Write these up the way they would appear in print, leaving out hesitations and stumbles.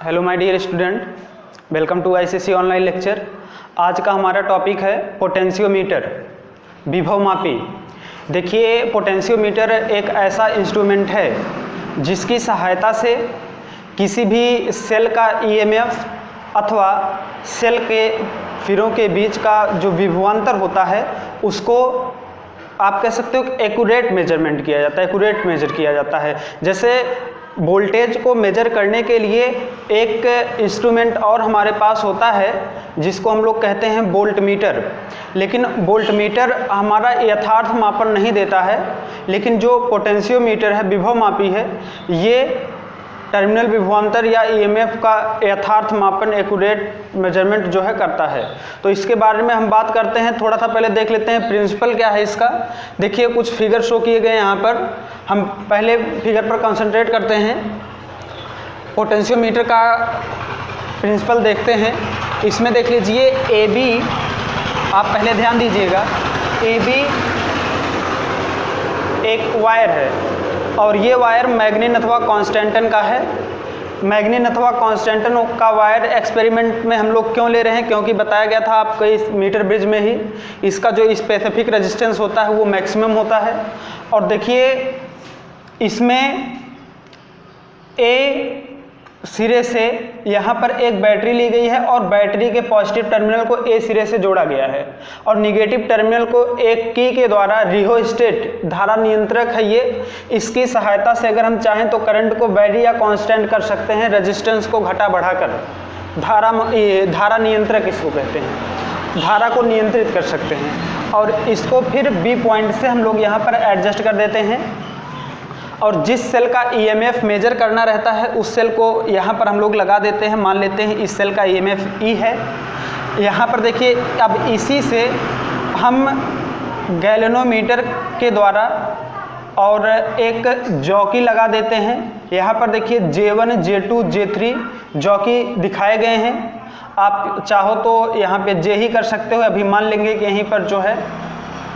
Hello my dear student, welcome to ICSE online lecture. आज का हमारा टॉपिक है पोटेंशियोमीटर, विभवमापी। देखिए, पोटेंशियोमीटर एक ऐसा इंस्ट्रूमेंट है जिसकी सहायता से किसी भी सेल का ईएमएफ अथवा सेल के फिरों के बीच का जो विभवांतर होता है उसको आप कह सकते हो एक्यूरेट मेजरमेंट किया जाता है, एक्यूरेट मेजर किया जाता है। जैसे वोल्टेज को मेजर करने के लिए एक इंस्ट्रूमेंट और हमारे पास होता है जिसको हम लोग कहते हैं वोल्ट मीटर। लेकिन वोल्ट मीटर हमारा यथार्थ मापन नहीं देता है, लेकिन जो पोटेंशियोमीटर है, विभवमापी है, ये टर्मिनल विभवांतर या ईएमएफ का यथार्थ मापन, एक्यूरेट मेजरमेंट जो है करता है। तो इसके बारे में हम बात करते हैं। थोड़ा सा पहले देख लेते हैं प्रिंसिपल क्या है इसका। देखिए, कुछ फिगर शो किए गए यहाँ पर। हम पहले फिगर पर कंसंट्रेट करते हैं। पोटेंशियोमीटर का प्रिंसिपल देखते हैं। इसमें देख लीजिए ए बी, आप पहले ध्यान दीजिएगा, ए बी एक वायर है और ये वायर मैग्नीन अथवा कॉन्स्टेंटन का है। मैग्नीन अथवा कॉन्स्टेंटन का वायर एक्सपेरिमेंट में हम लोग क्यों ले रहे हैं? क्योंकि बताया गया था आपको इस मीटर ब्रिज में ही इसका जो स्पेसिफिक रेजिस्टेंस होता है वो मैक्सिमम होता है। और देखिए, इसमें ए सिरे से यहाँ पर एक बैटरी ली गई है और बैटरी के पॉजिटिव टर्मिनल को ए सिरे से जोड़ा गया है और निगेटिव टर्मिनल को एक की के द्वारा रिहोस्टेट धारा नियंत्रक है ये। इसकी सहायता से अगर हम चाहें तो करंट को वैरी या कांस्टेंट कर सकते हैं, रेजिस्टेंस को घटा बढ़ा कर। धारा नियंत्रक इसको कहते हैं, धारा को नियंत्रित कर सकते हैं। और इसको फिर बी पॉइंट से हम लोग यहाँ पर एडजस्ट कर देते हैं और जिस सेल का ईएमएफ मेजर करना रहता है उस सेल को यहाँ पर हम लोग लगा देते हैं। मान लेते हैं इस सेल का ईएमएफ ई है। यहाँ पर देखिए, अब इसी से हम गैल्वेनोमीटर के द्वारा और एक जॉकी लगा देते हैं। यहाँ पर देखिए J1, J2, J3 जॉकी दिखाए गए हैं। आप चाहो तो यहाँ पे J ही कर सकते हो। अभी मान लेंगे कि यहीं पर जो है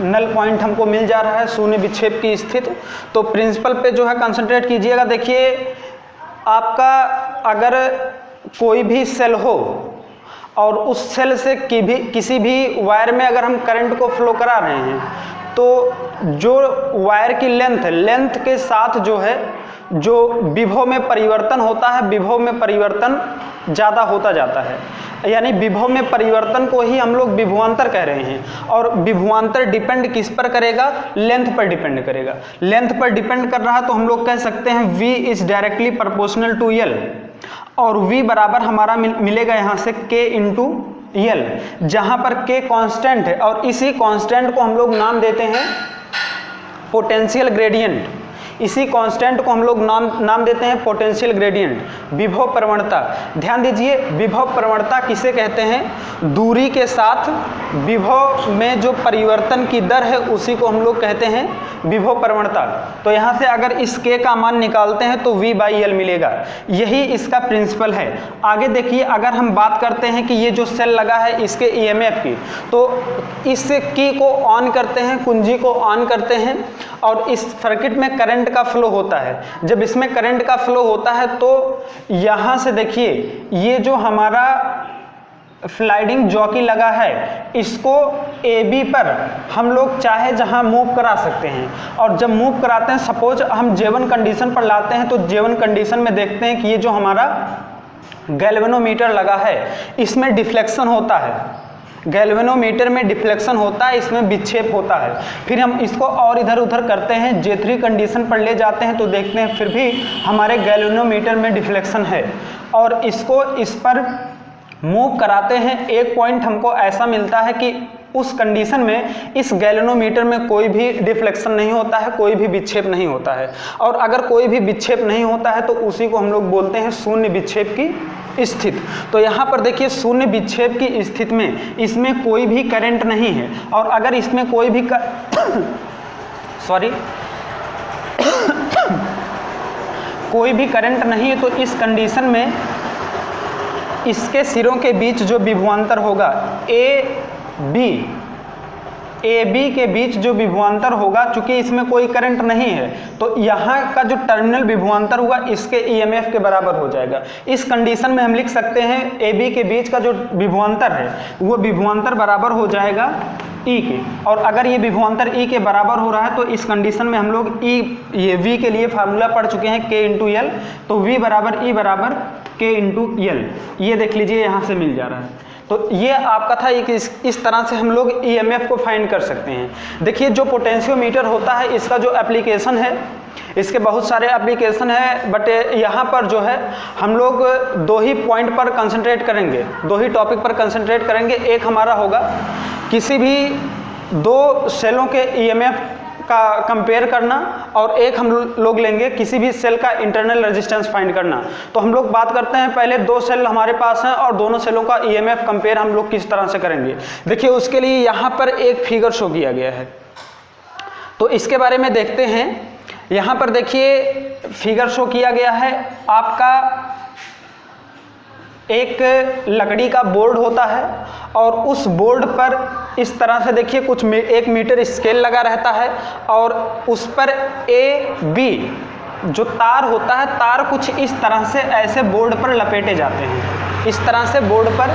नल पॉइंट हमको मिल जा रहा है, शून्य विक्षेप की स्थिति। तो प्रिंसिपल पे जो है कंसंट्रेट कीजिएगा। देखिए, आपका अगर कोई भी सेल हो और उस सेल से किसी भी वायर में अगर हम करंट को फ्लो करा रहे हैं तो जो वायर की लेंथ के साथ जो है जो विभव में परिवर्तन होता है, विभव में परिवर्तन ज़्यादा होता जाता है। यानी विभव में परिवर्तन को ही हम लोग विभवांतर कह रहे हैं। और विभवांतर डिपेंड किस पर करेगा? लेंथ पर डिपेंड करेगा। लेंथ पर डिपेंड कर रहा तो हम लोग कह सकते हैं V is directly proportional to L। और V बराबर हमारा मिलेगा यहाँ से K इंटू L, जहाँ पर K कांस्टेंट है और इसी कांस्टेंट को हम लोग नाम देते हैं पोटेंशियल ग्रेडियंट। इसी कांस्टेंट को हम लोग नाम देते हैं पोटेंशियल ग्रेडियंट, विभव प्रवणता। ध्यान दीजिए, विभव प्रवणता किसे कहते हैं? दूरी के साथ विभव में जो परिवर्तन की दर है उसी को हम लोग कहते हैं विभव प्रवणता। तो यहाँ से अगर इस K का मान निकालते हैं तो V/L मिलेगा। यही इसका प्रिंसिपल है। आगे देखिए, अगर हम बात करते हैं कि ये जो सेल लगा है इसके ईएमएफ की, तो इस की को ऑन करते हैं, कुंजी को ऑन करते हैं और इस सर्किट में करंट का फ्लो होता है। जब इसमें करंट का फ्लो होता है तो यहाँ से देखिए, ये जो हमारा स्लाइडिंग जॉकी लगा है इसको AB पर हम लोग चाहे जहां मूव करा सकते हैं। और जब मूव कराते हैं, सपोज हम J1 कंडीशन पर लाते हैं, तो J1 कंडीशन में देखते हैं कि ये जो हमारा गैल्वेनोमीटर लगा है इसमें डिफ्लेक्शन होता है। गैल्वेनोमीटर में डिफ्लेक्शन होता है, इसमें विक्षेप होता है। फिर हम इसको और इधर उधर करते हैं, J3 कंडीशन पर ले जाते हैं तो देखते हैं फिर भी हमारे गैल्वेनोमीटर में डिफ्लेक्शन है और इसको इस पर मूव कराते हैं। एक पॉइंट हमको ऐसा मिलता है कि उस कंडीशन में इस गैल्वेनोमीटर में कोई भी डिफ्लेक्शन नहीं होता है, कोई भी विक्षेप नहीं होता है। और अगर कोई भी विक्षेप नहीं होता है तो उसी को हम लोग बोलते हैं शून्य विक्षेप की स्थिति। तो यहाँ पर देखिए, शून्य विक्षेप की स्थिति में इसमें कोई भी करंट नहीं है। और अगर इसमें कोई भी कोई भी करंट नहीं है तो इस कंडीशन में इसके सिरों के बीच जो विभवांतर होगा AB, ए बी के बीच जो विभवांतर होगा, चूंकि इसमें कोई करंट नहीं है तो यहाँ का जो टर्मिनल विभवांतर हुआ इसके ईएमएफ के बराबर हो जाएगा। इस कंडीशन में हम लिख सकते हैं ए बी के बीच का जो विभवांतर है वो विभवांतर बराबर हो जाएगा ई के। और अगर ये विभवांतर ई के बराबर हो रहा है तो इस कंडीशन में हम लोग ये वी के लिए फार्मूला पढ़ चुके हैं के इंटू एल, तो वी बराबर ई बराबर के इंटू एल, ये देख लीजिए यहाँ से मिल जा रहा है। तो ये आपका था एक इस तरह से हम लोग ईएमएफ को फाइंड कर सकते हैं। देखिए जो पोटेंशियोमीटर होता है इसका जो एप्लीकेशन है, इसके बहुत सारे एप्लीकेशन है, बट यहाँ पर जो है हम लोग दो ही पॉइंट पर कंसंट्रेट करेंगे, दो ही टॉपिक पर कंसंट्रेट करेंगे। एक हमारा होगा किसी भी दो सेलों के ईएमएफ का कंपेयर करना, और एक हम लोग लेंगे किसी भी सेल का इंटरनल रेजिस्टेंस फाइंड करना। तो हम लोग बात करते हैं पहले दो सेल हमारे पास हैं और दोनों सेलों का ईएमएफ कंपेयर हम लोग किस तरह से करेंगे। देखिए उसके लिए यहाँ पर एक फिगर शो किया गया है, तो इसके बारे में देखते हैं। यहाँ पर देखिए फिगर शो किया गया है, आपका एक लकड़ी का बोर्ड होता है और उस बोर्ड पर इस तरह से देखिए कुछ एक मीटर स्केल लगा रहता है और उस पर ए बी जो तार होता है, तार कुछ इस तरह से ऐसे बोर्ड पर लपेटे जाते हैं। इस तरह से बोर्ड पर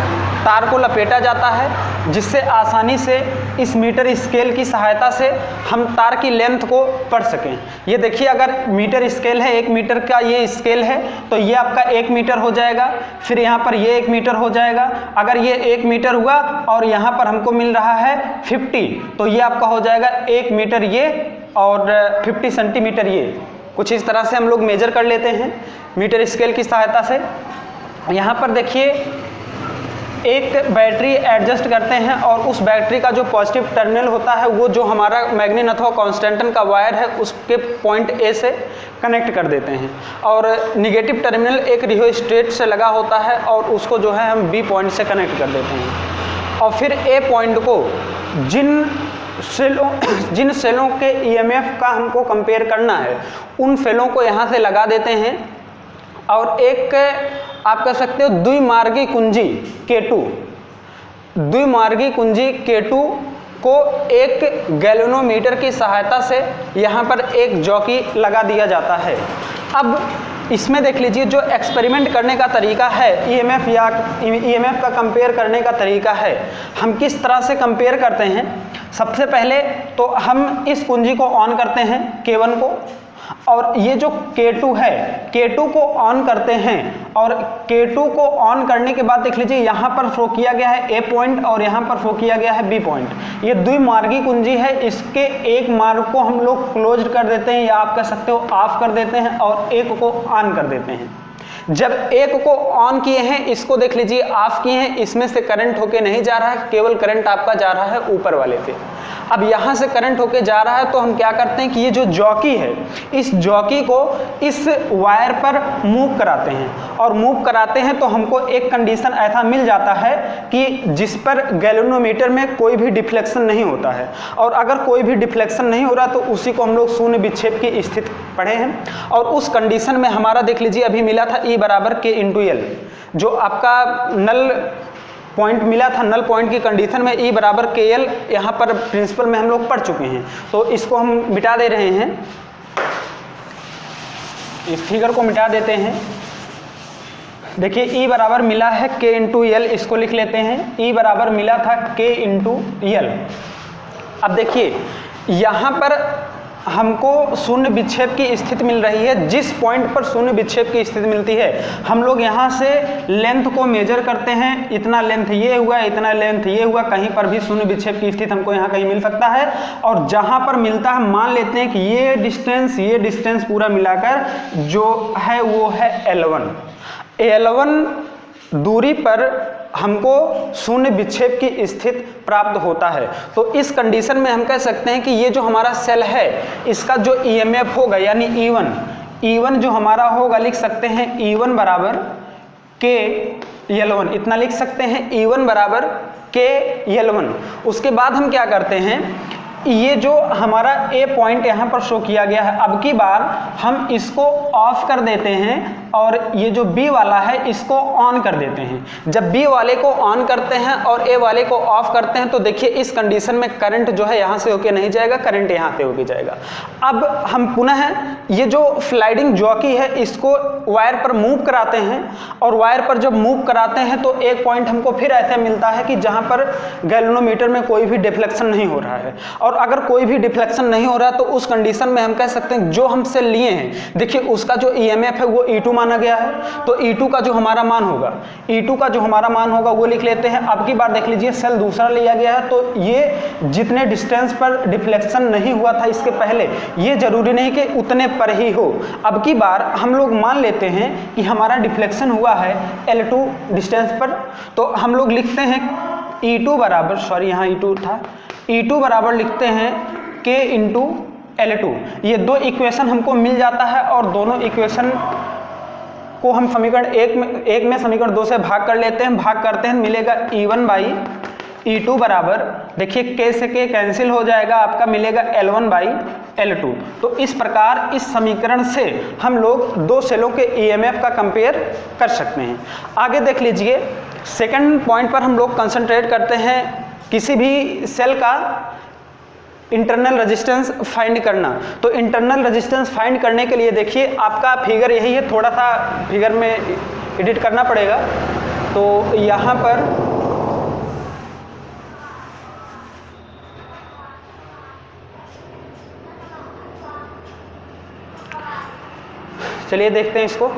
तार को लपेटा जाता है जिससे आसानी से इस मीटर स्केल की सहायता से हम तार की लेंथ को पढ़ सकें। ये देखिए अगर मीटर स्केल है, 1 मीटर का ये स्केल है तो ये आपका 1 मीटर हो जाएगा, फिर यहाँ पर ये 1 मीटर हो जाएगा। अगर ये 1 मीटर हुआ और यहाँ पर हमको मिल रहा है 50, तो ये आपका हो जाएगा 1 मीटर ये और 50 सेंटीमीटर ये। कुछ इस तरह से हम लोग मेजर कर लेते हैं मीटर स्केल की सहायता से। यहाँ पर देखिए एक बैटरी एडजस्ट करते हैं और उस बैटरी का जो पॉजिटिव टर्मिनल होता है वो जो हमारा मैग्नीन अथवा कांस्टेंटन का वायर है उसके पॉइंट ए से कनेक्ट कर देते हैं, और निगेटिव टर्मिनल एक रियोस्टेट से लगा होता है और उसको जो है हम बी पॉइंट से कनेक्ट कर देते हैं। और फिर ए पॉइंट को जिन सेलों के ईएमएफ का हमको कंपेयर करना है उन सेलों को यहाँ से लगा देते हैं, और एक आप कह सकते हो द्विमार्गी कुंजी K2, द्विमार्गी कुंजी K2 को एक गैल्वेनोमीटर की सहायता से यहाँ पर एक जॉकी लगा दिया जाता है। अब इसमें देख लीजिए जो एक्सपेरिमेंट करने का तरीका है, ईएमएफ या ईएमएफ का कंपेयर करने का तरीका है, हम किस तरह से कंपेयर करते हैं। सबसे पहले तो हम इस कुंजी को ऑन करते हैं K1 को, और ये जो K2 है K2 को ऑन करते हैं, और K2 को ऑन करने के बाद देख लीजिए यहाँ पर फ्लो किया गया है A पॉइंट और यहाँ पर फ्लो किया गया है B पॉइंट। ये द्विमार्गी कुंजी है, इसके एक मार्ग को हम लोग क्लोज कर देते हैं या आप कह सकते हो ऑफ कर देते हैं और एक को ऑन कर देते हैं। जब एक को ऑन किए हैं, इसको देख लीजिए ऑफ किए हैं, इसमें से करंट होके नहीं जा रहा है, केवल करंट आपका जा रहा है ऊपर वाले पे। अब यहाँ से करंट होके जा रहा है तो हम क्या करते हैं कि ये जो जॉकी है इस जॉकी को इस वायर पर मूव कराते हैं, और मूव कराते हैं तो हमको एक कंडीशन ऐसा मिल जाता है कि जिस पर गैल्वेनोमीटर में कोई भी डिफ्लेक्शन नहीं होता है, और अगर कोई भी डिफ्लेक्शन नहीं हो रहा तो उसी को हम लोग शून्य विक्षेप की स्थिति पढ़े हैं। और उस कंडीशन में हमारा देख लीजिए अभी मिला था E बराबर K इंटू एल, जो आपका नल पॉइंट मिला था, नल पॉइंट की कंडीशन में E बराबर KL यहाँ पर प्रिंसिपल में हम लोग पढ़ चुके हैं, तो इसको हम मिटा दे रहे हैं, इस फिगर को मिटा देते हैं। देखिए E बराबर मिला है K इंटू एल, इसको लिख लेते हैं, E बराबर मिला था K इंटू एल। अब देखिए यहाँ पर हमको शून्य विक्षेप की स्थिति मिल रही है। जिस पॉइंट पर शून्य विक्षेप की स्थिति मिलती है हम लोग यहाँ से लेंथ को मेजर करते हैं, इतना लेंथ ये हुआ, इतना लेंथ ये हुआ, कहीं पर भी शून्य विक्षेप की स्थिति हमको यहाँ कहीं मिल सकता है। और जहाँ पर मिलता है मान लेते हैं कि ये डिस्टेंस पूरा मिलाकर जो है वो है L1। L1 दूरी पर हमको शून्य विक्षेप की स्थिति प्राप्त होता है। तो इस कंडीशन में हम कह सकते हैं कि ये जो हमारा सेल है इसका जो ईएमएफ होगा यानी E1 जो हमारा होगा, लिख सकते हैं E1 बराबर K L1, इतना लिख सकते हैं E1 बराबर K L1। उसके बाद हम क्या करते हैं, ये जो हमारा ए पॉइंट यहाँ पर शो किया गया है, अब की बार हम इसको ऑफ कर देते हैं और ये जो बी वाला है इसको ऑन कर देते हैं। जब बी वाले को ऑन करते हैं और ए वाले को ऑफ करते हैं तो देखिए इस कंडीशन में करंट जो है यहाँ से होके नहीं जाएगा, करंट यहाँ से होके जाएगा। अब हम पुनः ये जो स्लाइडिंग जॉकी है इसको वायर पर मूव कराते हैं और वायर पर जब मूव कराते हैं तो एक पॉइंट हमको फिर ऐसा मिलता है कि जहाँ पर गैल्वेनोमीटर में कोई भी डिफ्लेक्शन नहीं हो रहा है। और अगर कोई भी डिफ्लेक्शन नहीं हो रहा तो उस कंडीशन में हम कह सकते हैं जो हम सेल लिए हैं, देखिए उसका जो ईएमएफ है वो E2 माना गया है। तो E2 का जो हमारा मान होगा, E2 का जो हमारा मान होगा वो लिख लेते हैं। अब की बार देख लीजिए सेल दूसरा लिया गया है, तो ये जितने डिस्टेंस पर डिफ्लेक्शन नहीं हुआ था इसके पहले, ये जरूरी नहीं कि उतने पर ही हो। अब की बार हम लोग मान लेते हैं कि हमारा डिफ्लेक्शन हुआ है L2 डिस्टेंस पर, तो हम लोग लिखते हैं E2 बराबर, सॉरी यहाँ E2 था, E2 बराबर लिखते हैं K इंटू L2। ये दो इक्वेशन हमको मिल जाता है और दोनों इक्वेशन को हम समीकरण एक में समीकरण 2 से भाग कर लेते हैं, भाग करते हैं मिलेगा E1 बाई E2 बराबर, देखिए K से K कैंसिल हो जाएगा, आपका मिलेगा L1 बाई L2। तो इस प्रकार इस समीकरण से हम लोग दो सेलों के EMF का कंपेयर कर सकते हैं। आगे देख लीजिए, सेकंड पॉइंट पर हम लोग कंसंट्रेट करते हैं किसी भी सेल का इंटरनल रेजिस्टेंस फाइंड करना। तो इंटरनल रेजिस्टेंस फाइंड करने के लिए देखिए आपका फिगर यही है, थोड़ा सा फिगर में एडिट करना पड़ेगा। तो यहाँ पर चलिए देखते हैं इसको।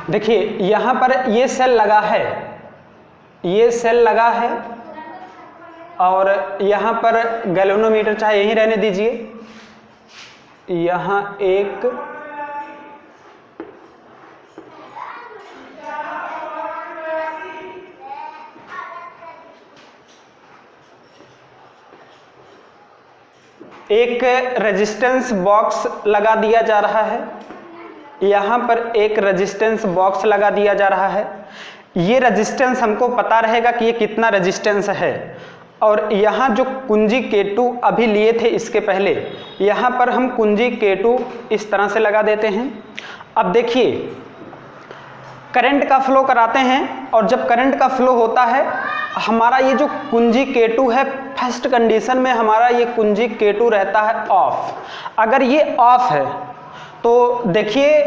देखिए यहाँ पर ये सेल लगा है, ये सेल लगा है और यहाँ पर गैल्वेनोमीटर चाहे यहीं रहने दीजिए, यहाँ एक रेजिस्टेंस बॉक्स लगा दिया जा रहा है, यहाँ पर एक रेजिस्टेंस बॉक्स लगा दिया जा रहा है। ये रेजिस्टेंस हमको पता रहेगा कि ये कितना रेजिस्टेंस है। और यहाँ जो कुंजी K2 अभी लिए थे इसके पहले, यहाँ पर हम कुंजी K2 इस तरह से लगा देते हैं। अब देखिए करंट का फ्लो कराते हैं और जब करंट का फ्लो होता है हमारा ये जो कुंजी K2 है, फर्स्ट कंडीशन में हमारा ये कुंजी K2 रहता है ऑफ। अगर ये ऑफ है तो देखिए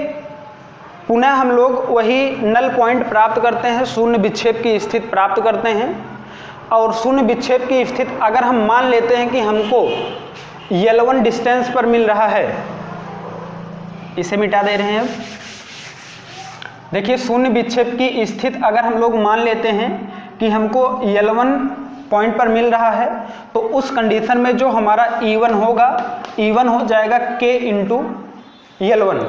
पुनः हम लोग वही नल पॉइंट प्राप्त करते हैं, शून्य विक्षेप की स्थिति प्राप्त करते हैं। और शून्य विक्षेप की स्थिति अगर हम मान लेते हैं कि हमको L1 डिस्टेंस पर मिल रहा है, इसे मिटा दे रहे हैं। देखिए शून्य विक्षेप की स्थिति अगर हम लोग मान लेते हैं कि हमको L1 पॉइंट पर मिल रहा है, तो उस कंडीशन में जो हमारा E1 होगा, E1 हो जाएगा K इंटू L1।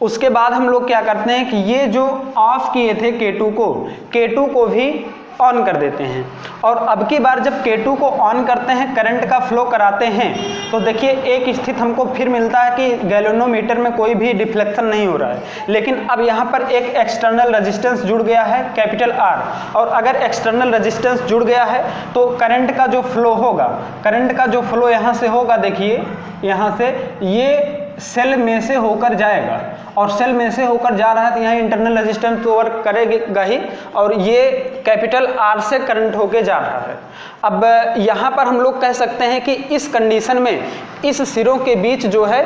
उसके बाद हम लोग क्या करते हैं कि ये जो ऑफ किए थे K2 को भी ऑन कर देते हैं। और अब की बार जब K2 को ऑन करते हैं, करंट का फ्लो कराते हैं, तो देखिए एक स्थिति हमको फिर मिलता है कि गैल्वेनोमीटर में कोई भी डिफ्लेक्शन नहीं हो रहा है। लेकिन अब यहाँ पर एक एक्सटर्नल रेजिस्टेंस जुड़ गया है कैपिटल R, और अगर एक्सटर्नल रेजिस्टेंस जुड़ गया है तो करंट का जो फ्लो होगा, करंट का जो फ्लो यहाँ से होगा, देखिए यहाँ से ये सेल में से होकर जाएगा और सेल में से होकर जा रहा है तो यहाँ इंटरनल रेजिस्टेंस तो वर्क करेगा ही, और ये कैपिटल R से करंट होके जा रहा है। अब यहाँ पर हम लोग कह सकते हैं कि इस कंडीशन में इस सिरों के बीच जो है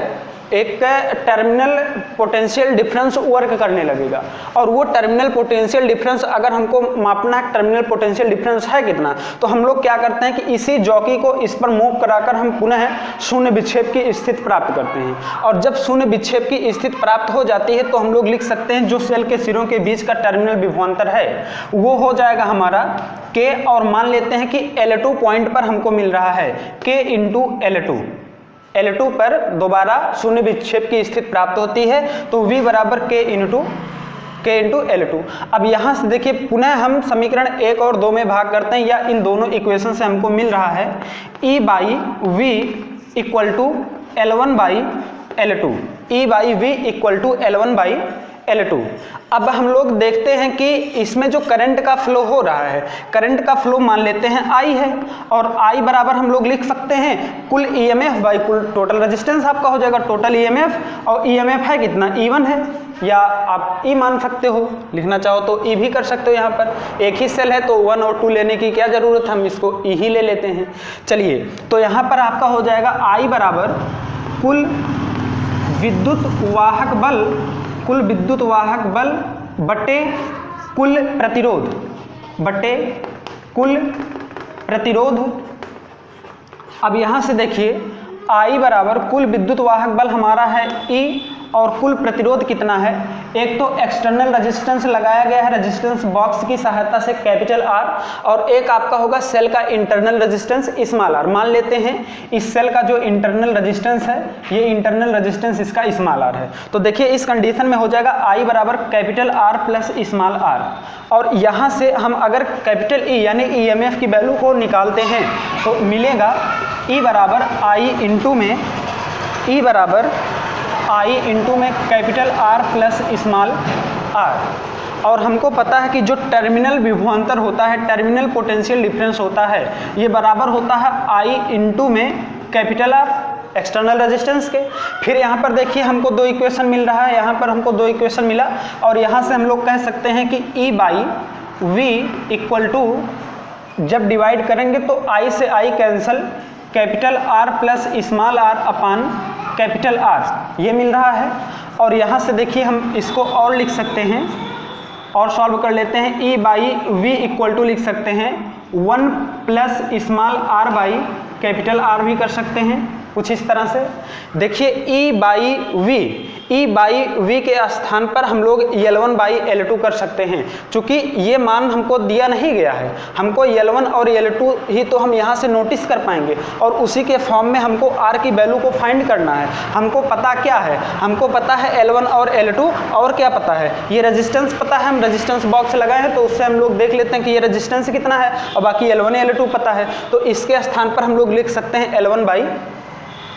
एक टर्मिनल पोटेंशियल डिफरेंस वर्क करने लगेगा। और वो टर्मिनल पोटेंशियल डिफरेंस अगर हमको मापना है टर्मिनल पोटेंशियल डिफरेंस है कितना, तो हम लोग क्या करते हैं कि इसी जॉकी को इस पर मूव कराकर हम पुनः शून्य विक्षेप की स्थिति प्राप्त करते हैं। और जब शून्य विक्षेप की स्थिति प्राप्त हो जाती है तो हम लोग लिख सकते हैं जो सेल के सिरों के बीच का टर्मिनल विभवांतर है वो हो जाएगा हमारा K, और मान लेते हैं कि L2 पॉइंट पर हमको मिल रहा है K इंटू L2 पर दोबारा शून्य विक्षेप की स्थिति प्राप्त होती है, तो V बराबर K इंटू L2। अब यहाँ से देखिए पुनः हम समीकरण 1 और 2 में भाग करते हैं, या इन दोनों इक्वेशन से हमको मिल रहा है E by V equal to L1 by L2, E by V equal to L1 by L2। अब हम लोग देखते हैं कि इसमें जो करंट का फ्लो हो रहा है, करंट का फ्लो मान लेते हैं I है, और I बराबर हम लोग लिख सकते हैं कुल EMF बाई कुल टोटल रेजिस्टेंस आपका हो जाएगा टोटल EMF, और EMF है कितना, E1 है, या आप E मान सकते हो, लिखना चाहो तो E भी कर सकते हो। यहाँ पर एक ही सेल है तो 1 और 2 लेने की क्या ज़रूरत है, हम इसको E ही ले लेते हैं। चलिए, तो यहाँ पर आपका हो जाएगा I बराबर कुल विद्युत वाहक बल, कुल विद्युत वाहक बल बटे कुल प्रतिरोध, बटे कुल प्रतिरोध। अब यहाँ से देखिए I बराबर कुल विद्युत वाहक बल हमारा है E, और कुल प्रतिरोध कितना है, एक तो एक्सटर्नल रेजिस्टेंस लगाया गया है रेजिस्टेंस बॉक्स की सहायता से कैपिटल R, और एक आपका होगा सेल का इंटरनल रेजिस्टेंस स्मॉल r। मान लेते हैं इस सेल का जो इंटरनल रेजिस्टेंस है, ये इंटरनल रेजिस्टेंस इसका स्मॉल r है। तो देखिए इस कंडीशन में हो जाएगा I बराबर capital R plus small r, और यहाँ से हम अगर कैपिटल E यानी EMF की वैल्यू को निकालते हैं तो मिलेगा E बराबर I इंटू में, E बराबर I इंटू में capital R plus small r। और हमको पता है कि जो टर्मिनल विभवांतर होता है, टर्मिनल पोटेंशियल डिफरेंस होता है, ये बराबर होता है I इंटू में कैपिटल R एक्सटर्नल रेजिस्टेंस के। फिर यहाँ पर देखिए हमको दो इक्वेशन मिल रहा है, यहाँ पर हमको दो इक्वेशन मिला, और यहाँ से हम लोग कह सकते हैं कि E by V equal to, जब डिवाइड करेंगे तो I से I cancel, capital R plus small r upon capital R ये मिल रहा है। और यहाँ से देखिए हम इसको और लिख सकते हैं और सॉल्व कर लेते हैं। E by V equal to लिख सकते हैं 1 plus small r by capital R भी कर सकते हैं कुछ इस तरह से। देखिए E by V, E by V के स्थान पर हम लोग L1 बाई L2 कर सकते हैं, चूँकि ये मान हमको दिया नहीं गया है, हमको L1 और L2 ही तो हम यहाँ से नोटिस कर पाएंगे, और उसी के फॉर्म में हमको R की वैल्यू को फाइंड करना है। हमको पता क्या है, हमको पता है L1 और L2, और क्या पता है, ये रेजिस्टेंस पता है, हम रेजिस्टेंस बॉक्स लगाए हैं तो उससे हम लोग देख लेते हैं कि ये रेजिस्टेंस कितना है, और बाकी L1 L2 पता है, तो इसके स्थान पर हम लोग लिख सकते हैं L1 बाई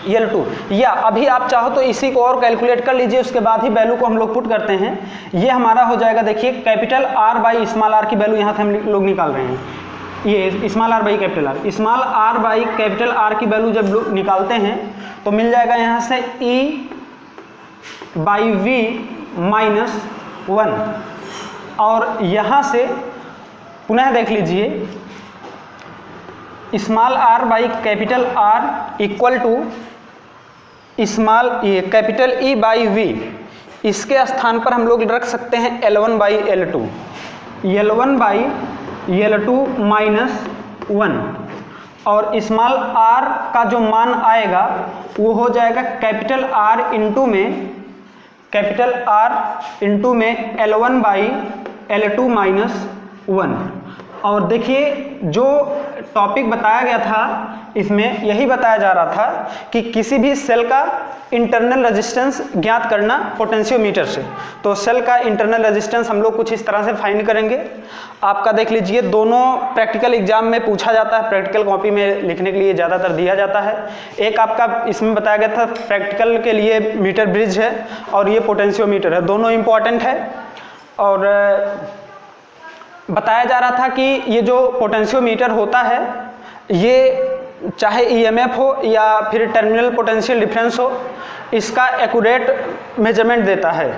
L2। या अभी आप चाहो तो इसी को और कैलकुलेट कर लीजिए, उसके बाद ही वैल्यू को हम लोग पुट करते हैं। ये हमारा हो जाएगा, देखिए capital R by small r की वैल्यू यहाँ से हम लोग निकाल रहे हैं, ये small r by capital R, small r by capital R की वैल्यू जब लोग निकालते हैं तो मिल जाएगा यहाँ से E बाई V माइनस 1, और यहाँ से पुनः देख लीजिए small r by capital R equal to small capital E by V, इसके स्थान पर हम लोग रख सकते हैं L1 by L2, L1 by L2 minus 1, और स्मॉल r का जो मान आएगा वो हो जाएगा कैपिटल R इंटू में, कैपिटल R इंटू में L1 बाई L2 माइनस 1। और देखिए जो टॉपिक बताया गया था इसमें यही बताया जा रहा था कि किसी भी सेल का इंटरनल रेजिस्टेंस ज्ञात करना पोटेंशियोमीटर से। तो सेल का इंटरनल रेजिस्टेंस हम लोग कुछ इस तरह से फाइंड करेंगे। आपका देख लीजिए दोनों प्रैक्टिकल एग्जाम में पूछा जाता है, प्रैक्टिकल कॉपी में लिखने के लिए ज़्यादातर दिया जाता है। एक आपका इसमें बताया गया था प्रैक्टिकल के लिए मीटर ब्रिज है और ये पोटेंशियोमीटर है, दोनों इंपॉर्टेंट है। और बताया जा रहा था कि ये जो पोटेंशियोमीटर होता है ये चाहे ईएमएफ हो या फिर टर्मिनल पोटेंशियल डिफरेंस हो, इसका एक्यूरेट मेजरमेंट देता है,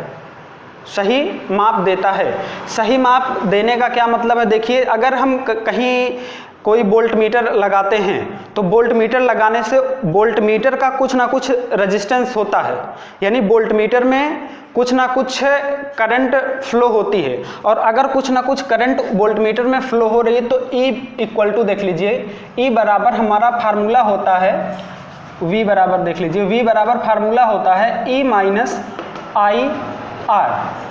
सही माप देता है। सही माप देने का क्या मतलब है, देखिए अगर हम कहीं कोई वोल्ट मीटर लगाते हैं तो वोल्ट मीटर लगाने से वोल्ट मीटर का कुछ ना कुछ रेजिस्टेंस होता है, यानी वोल्ट मीटर में कुछ ना कुछ करंट फ्लो होती है, और अगर कुछ ना कुछ करंट वोल्ट मीटर में फ्लो हो रही है तो E इक्वल टू देख लीजिए, E बराबर हमारा फार्मूला होता है V बराबर देख लीजिए, V बराबर फार्मूला होता है E माइनस आई आर।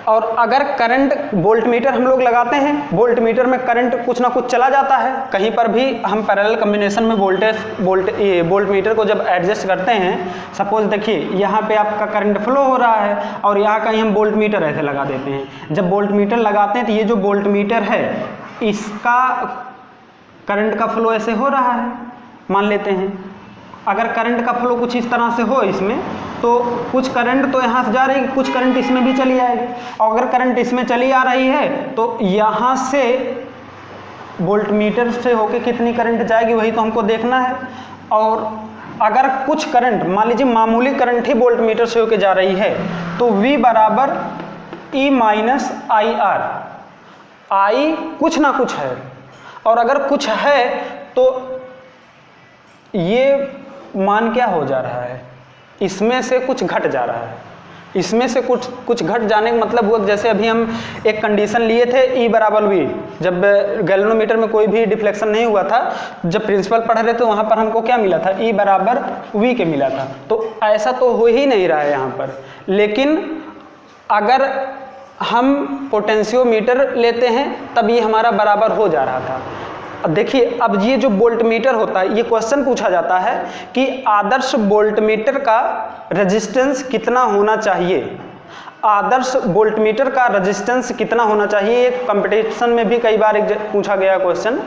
और अगर करंट वोल्ट मीटर हम लोग लगाते हैं, वोल्ट मीटर में करंट कुछ ना कुछ चला जाता है, कहीं पर भी हम पैरेलल कॉम्बिनेशन में वोल्ट मीटर को जब एडजस्ट करते हैं, सपोज देखिए यहाँ पे आपका करंट फ्लो हो रहा है और यहाँ कहीं हम वोल्ट मीटर ऐसे लगा देते हैं। जब वोल्ट मीटर लगाते हैं तो ये जो वोल्ट मीटर है इसका करंट का फ्लो ऐसे हो रहा है, मान लेते हैं। अगर करंट का फ्लो कुछ इस तरह से हो इसमें तो कुछ करंट तो यहाँ से जा रही है, कुछ करंट इसमें भी चली आएगी, और अगर करंट इसमें चली आ रही है तो यहाँ से वोल्टमीटर से होके कितनी करंट जाएगी वही तो हमको देखना है। और अगर कुछ करंट, मान लीजिए मामूली करंट ही वोल्टमीटर से होके जा रही है, तो V बराबर E माइनस आई आर। आई कुछ ना कुछ है, और अगर कुछ है तो ये मान क्या हो जा रहा है, इसमें से कुछ घट जा रहा है। इसमें से कुछ घट जाने का मतलब हुआ, जैसे अभी हम एक कंडीशन लिए थे E बराबर V, जब गैल्वेनोमीटर में कोई भी डिफ्लेक्शन नहीं हुआ था, जब प्रिंसिपल पढ़ रहे थे वहाँ पर हमको क्या मिला था, E बराबर V के मिला था। तो ऐसा तो हो ही नहीं रहा है यहाँ पर। लेकिन अगर हम पोटेंशियोमीटर लेते हैं तब ये हमारा बराबर हो जा रहा था। अब देखिए, अब ये जो वोल्टमीटर होता है, ये क्वेश्चन पूछा जाता है कि आदर्श वोल्टमीटर का रेजिस्टेंस कितना होना चाहिए। आदर्श वोल्टमीटर का रेजिस्टेंस कितना होना चाहिए, ये कंपटीशन में भी कई बार पूछा गया क्वेश्चन।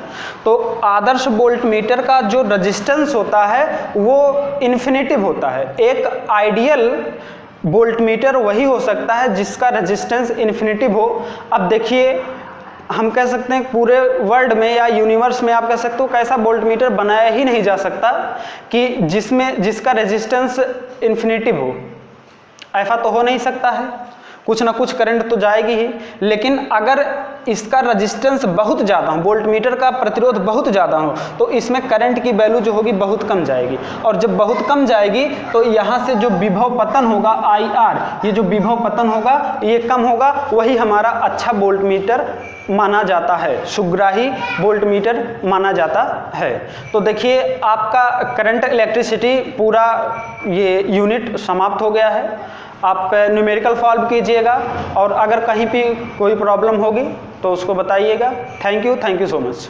तो आदर्श वोल्टमीटर का जो रेजिस्टेंस होता है वो इन्फिनिटिव होता है। एक आइडियल वोल्टमीटर वही हो सकता है जिसका रेजिस्टेंस इन्फिनिटिव हो। अब देखिए, हम कह सकते हैं पूरे वर्ल्ड में या यूनिवर्स में आप कह सकते हो कैसा वोल्टमीटर बनाया ही नहीं जा सकता कि जिसका रेजिस्टेंस इन्फिनिटिव हो। ऐसा तो हो नहीं सकता है, कुछ ना कुछ करंट तो जाएगी ही। लेकिन अगर इसका रेजिस्टेंस बहुत ज़्यादा हो, वोल्टमीटर का प्रतिरोध बहुत ज़्यादा हो, तो इसमें करंट की वैल्यू जो होगी बहुत कम जाएगी। और जब बहुत कम जाएगी तो यहाँ से जो विभव पतन होगा आई आर, ये जो विभव पतन होगा ये कम होगा, वही हमारा अच्छा वोल्टमीटर माना जाता है, सुग्राही वोल्टमीटर माना जाता है। तो देखिए, आपका करंट इलेक्ट्रिसिटी पूरा ये यूनिट समाप्त हो गया है। आप न्यूमेरिकल सॉल्व कीजिएगा, और अगर कहीं भी कोई प्रॉब्लम होगी तो उसको बताइएगा। Thank you so much.